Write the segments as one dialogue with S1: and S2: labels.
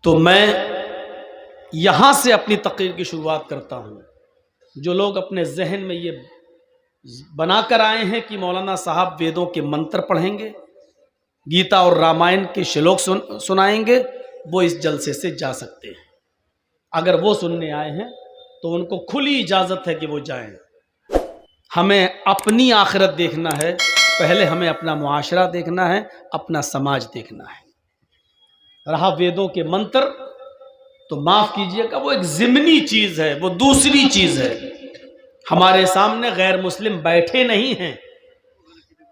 S1: تو میں یہاں سے اپنی تقریر کی شروعات کرتا ہوں۔ جو لوگ اپنے ذہن میں یہ بنا کر آئے ہیں کہ مولانا صاحب ویدوں کے منتر پڑھیں گے، گیتا اور رامائن کے شلوک سنائیں گے، وہ اس جلسے سے جا سکتے ہیں۔ اگر وہ سننے آئے ہیں تو ان کو کھلی اجازت ہے کہ وہ جائیں۔ ہمیں اپنی آخرت دیکھنا ہے، پہلے ہمیں اپنا معاشرہ دیکھنا ہے، اپنا سماج دیکھنا ہے۔ رہا ویدوں کے منتر تو معاف کیجئے گا، وہ ایک ضمنی چیز ہے، وہ دوسری چیز ہے۔ ہمارے سامنے غیر مسلم بیٹھے نہیں ہیں۔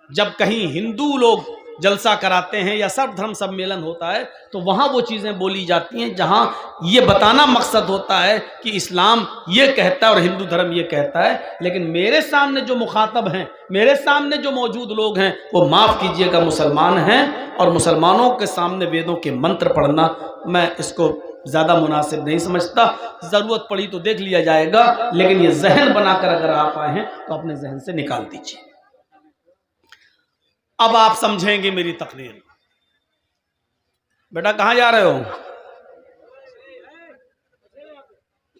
S1: جب کہیں ہندو لوگ جلسہ کراتے ہیں یا سرو دھرم سمیلن ہوتا ہے تو وہاں وہ چیزیں بولی جاتی ہیں جہاں یہ بتانا مقصد ہوتا ہے کہ اسلام یہ کہتا ہے اور ہندو دھرم یہ کہتا ہے۔ لیکن میرے سامنے جو مخاطب ہیں، میرے سامنے جو موجود لوگ ہیں، وہ معاف کیجئے گا مسلمان ہیں، اور مسلمانوں کے سامنے ویدوں کے منتر پڑھنا میں اس کو زیادہ مناسب نہیں سمجھتا۔ ضرورت پڑی تو دیکھ لیا جائے گا، لیکن یہ ذہن بنا کر اگر آپ آئے ہیں تو اپنے ذہن سے نکال دیجیے۔ اب آپ سمجھیں گے میری تقریر۔ بیٹا کہاں جا رہے ہو؟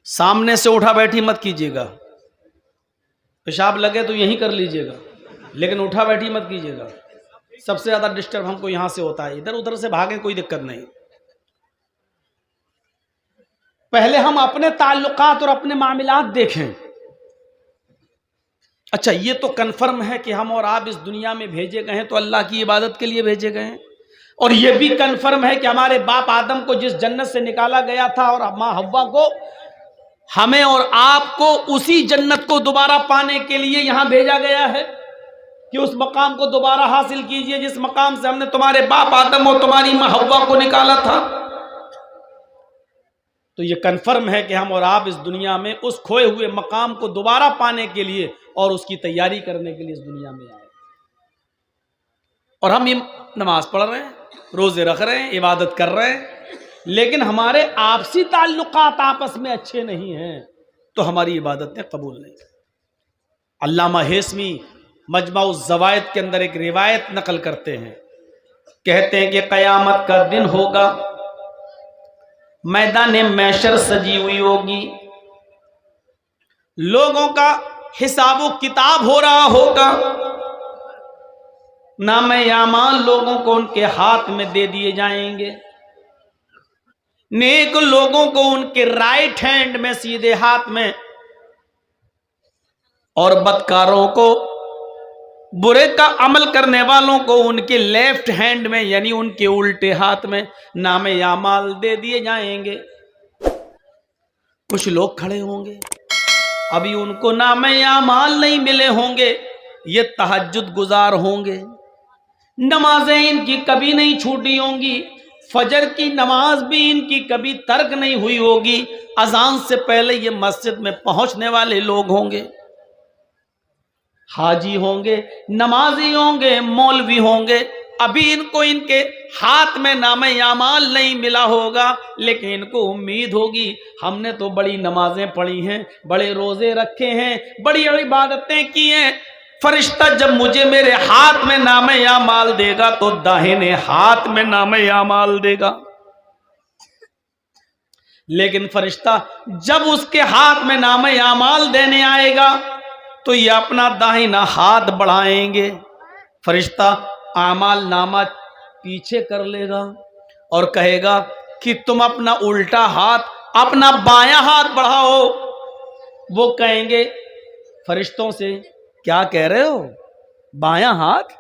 S1: سامنے سے اٹھا بیٹھی مت کیجیے گا، پیشاب لگے تو یہیں کر لیجیے گا، لیکن اٹھا بیٹھی مت کیجیے گا۔ سب سے زیادہ ڈسٹرب ہم کو یہاں سے ہوتا ہے، ادھر ادھر سے بھاگیں کوئی دقت نہیں۔ پہلے ہم اپنے تعلقات اور اپنے معاملات دیکھیں۔ اچھا، یہ تو کنفرم ہے کہ ہم اور آپ اس دنیا میں بھیجے گئے ہیں تو اللہ کی عبادت کے لیے بھیجے گئے ہیں، اور یہ بھی کنفرم ہے کہ ہمارے باپ آدم کو جس جنت سے نکالا گیا تھا اور ماں حوا کو، ہمیں اور آپ کو اسی جنت کو دوبارہ پانے کے لیے یہاں بھیجا گیا ہے کہ اس مقام کو دوبارہ حاصل کیجئے جس مقام سے ہم نے تمہارے باپ آدم اور تمہاری ماں حوا کو نکالا تھا۔ تو یہ کنفرم ہے کہ ہم اور آپ اس دنیا میں اس کھوئے ہوئے مقام کو دوبارہ پانے کے لیے اور اس کی تیاری کرنے کے لیے اس دنیا میں آئے، اور ہم یہ نماز پڑھ رہے ہیں، روزے رکھ رہے ہیں، عبادت کر رہے ہیں، لیکن ہمارے آپسی تعلقات آپس میں اچھے نہیں ہیں تو ہماری عبادتیں قبول نہیں۔ علامہ ہیثمی مجمع الزوائد کے اندر ایک روایت نقل کرتے ہیں، کہتے ہیں کہ قیامت کا دن ہوگا، میدان محشر سجی ہوئی ہوگی، لوگوں کا حساب و کتاب ہو رہا ہوگا، نام اعمال لوگوں کو ان کے ہاتھ میں دے دیے جائیں گے، نیک لوگوں کو ان کے رائٹ ہینڈ میں سیدھے ہاتھ میں، اور بدکاروں کو، برے کا عمل کرنے والوں کو ان کے لیفٹ ہینڈ میں یعنی ان کے الٹے ہاتھ میں نام اعمال دے دیے جائیں گے۔ کچھ لوگ کھڑے ہوں گے، ابھی ان کو نام اعمال نہیں ملے ہوں گے، یہ تہجد گزار ہوں گے، نمازیں ان کی کبھی نہیں چھوٹی ہوں گی، فجر کی نماز بھی ان کی کبھی ترک نہیں ہوئی ہوگی، اذان سے پہلے یہ مسجد میں پہنچنے والے لوگ ہوں گے، حاجی ہوں گے، نمازی ہوں گے، مولوی ہوں گے، ابھی ان کو ان کے ہاتھ میں نام اعمال نہیں ملا ہوگا، لیکن ان کو امید ہوگی ہم نے تو بڑی نمازیں پڑھی ہیں، بڑے روزے رکھے ہیں، بڑی عبادتیں کی ہیں، فرشتہ جب مجھے میرے ہاتھ میں نام اعمال دے گا تو داہنے ہاتھ میں نام اعمال دے گا، لیکن فرشتہ جب اس کے ہاتھ میں نام اعمال دینے آئے گا تو یہ اپنا داہنا ہاتھ بڑھائیں گے، فرشتہ اعمال نامہ پیچھے کر لے گا اور کہے گا کہ تم اپنا الٹا ہاتھ، اپنا بایاں ہاتھ بڑھاؤ۔ وہ کہیں گے فرشتوں سے، کیا کہہ رہے ہو؟ بایاں ہاتھ؟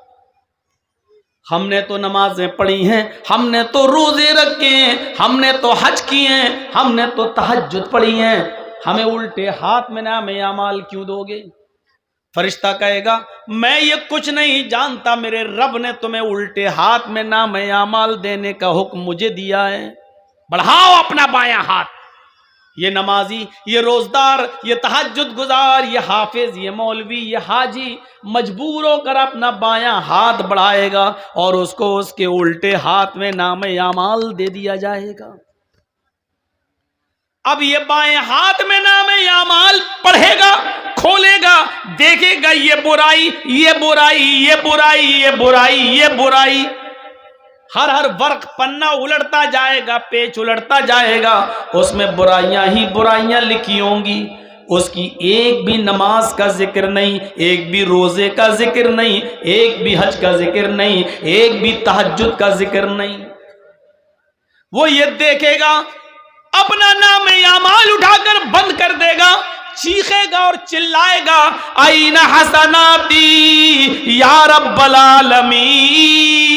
S1: ہم نے تو نمازیں پڑھی ہیں، ہم نے تو روزے رکھے ہیں، ہم نے تو حج کیے ہیں، ہم نے تو تہجد پڑھی ہیں، ہمیں الٹے ہاتھ میں نام اعمال کیوں دو گے؟ فرشتہ کہے گا میں یہ کچھ نہیں جانتا، میرے رب نے تمہیں الٹے ہاتھ میں نام اعمال دینے کا حکم مجھے دیا ہے، بڑھاؤ اپنا بایاں ہاتھ۔ یہ نمازی، یہ روزدار، یہ تہجد گزار، یہ حافظ، یہ مولوی، یہ حاجی مجبور ہو کر اپنا بایاں ہاتھ بڑھائے گا اور اس کو اس کے الٹے ہاتھ میں نام اعمال دے دیا جائے گا۔ اب یہ بائیں ہاتھ میں نام اعمال پڑھے گا، کھولے گا، دیکھے گا یہ برائی، یہ برائی، یہ برائی، یہ برائی، یہ برائی، ہر ورق پنہ الٹتا جائے گا، پیج الٹتا جائے گا، اس میں برائیاں ہی برائیاں لکھی ہوں گی. اس کی ایک بھی نماز کا ذکر نہیں، ایک بھی روزے کا ذکر نہیں، ایک بھی حج کا ذکر نہیں، ایک بھی تہجد کا ذکر نہیں. وہ یہ دیکھے گا، اپنا نام اعمال اٹھا کر بند کر دے گا، چیخے گا اور چلائے گا، این حسناتی یا رب العالمین،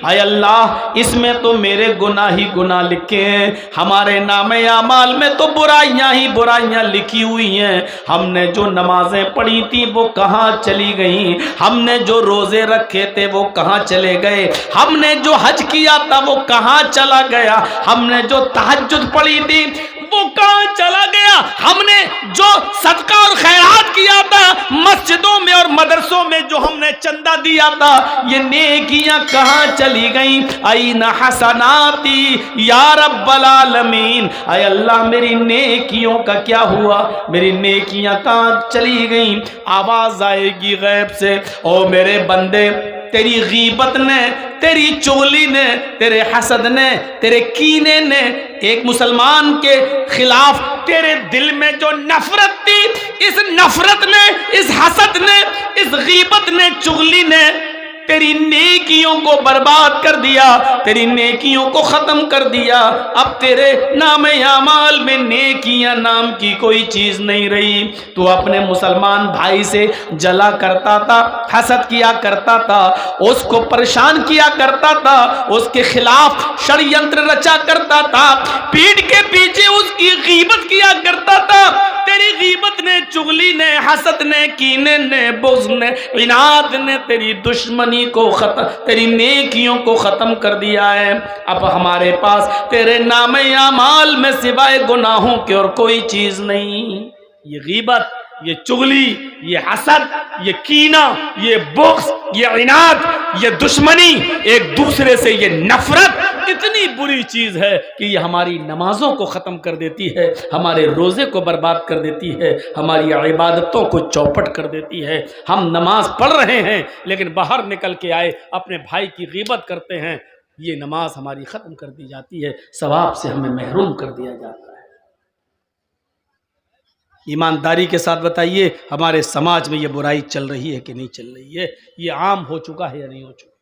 S1: اے اللہ اس میں تو میرے گناہ ہی گناہ لکھے ہیں، ہمارے نام اعمال میں تو برائیاں ہی برائیاں لکھی ہوئی ہیں. ہم نے جو نمازیں پڑھی تھی وہ کہاں چلی گئیں، ہم نے جو روزے رکھے تھے وہ کہاں چلے گئے، ہم نے جو حج کیا تھا وہ کہاں چلا گیا، ہم نے جو تہجد پڑھی تھی وہ کہاں چلا گیا، ہم نے جو صدقہ اور خیرات کیا تھا مسجدوں میں اور مدرسوں میں جو ہم نے چندہ دیا تھا، یہ نیکیاں کہاں چلی گئیں. این حسناتی یا رب العالمین، اے اللہ میری نیکیوں کا کیا ہوا، میری نیکیاں کہاں چلی گئیں. آواز آئے گی غیب سے، او میرے بندے، تیری غیبت نے، تیری چغلی نے، تیرے حسد نے، تیرے کینے نے، ایک مسلمان کے خلاف تیرے دل میں جو نفرت تھی، اس نفرت نے، اس حسد نے، اس غیبت نے، چغلی نے تیری نیکیوں کو برباد کر دیا، تیری نیکیوں کو ختم کر دیا. اب تیرے نام اعمال میں نیکیاں نام کی کوئی چیز نہیں رہی. تو اپنے مسلمان بھائی سے جلا کرتا تھا، حسد کیا کرتا تھا، اس کو پریشان کیا کرتا تھا، اس کے خلاف شڑینتر رچا کرتا تھا، پیٹھ کے پیچھے اس کی غیبت کیا کرتا تھا. تیری غیبت نے، چغلی نے، حسد نے، کینے نے، بغض نے، عناد نے تیری دشمنی کو ختم، تیری نیکیوں کو ختم کر دیا ہے. اب ہمارے پاس تیرے نام اعمال میں سوائے گناہوں کے اور کوئی چیز نہیں. یہ غیبت، یہ چغلی، یہ حسد، یہ کینہ، یہ بغض، یہ عناد، یہ دشمنی، ایک دوسرے سے یہ نفرت اتنی بری چیز ہے کہ یہ ہماری نمازوں کو ختم کر دیتی ہے، ہمارے روزے کو برباد کر دیتی ہے، ہماری عبادتوں کو چوپٹ کر دیتی ہے. ہم نماز پڑھ رہے ہیں لیکن باہر نکل کے آئے اپنے بھائی کی غیبت کرتے ہیں، یہ نماز ہماری ختم کر دی جاتی ہے، ثواب سے ہمیں محروم کر دیا جاتا ہے. ایمانداری کے ساتھ بتائیے ہمارے سماج میں یہ برائی چل رہی ہے کہ نہیں چل رہی ہے؟ یہ عام ہو چکا ہے یا نہیں ہو چکا؟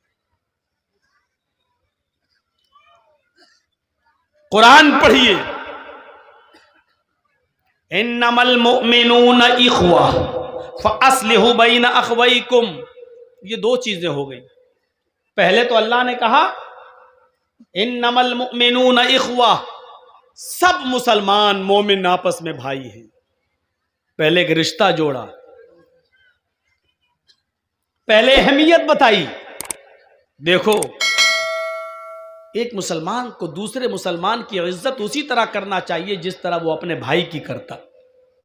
S1: قرآن پڑھیے، انما المؤمنون اخوہ فاصلحوا بین اخویکم. یہ دو چیزیں ہو گئی. پہلے تو اللہ نے کہا انما المؤمنون اخوہ، سب مسلمان مومن آپس میں بھائی ہیں. پہلے ایک رشتہ جوڑا، پہلے اہمیت بتائی. دیکھو ایک مسلمان کو دوسرے مسلمان کی عزت اسی طرح کرنا چاہیے جس طرح وہ اپنے بھائی کی کرتا.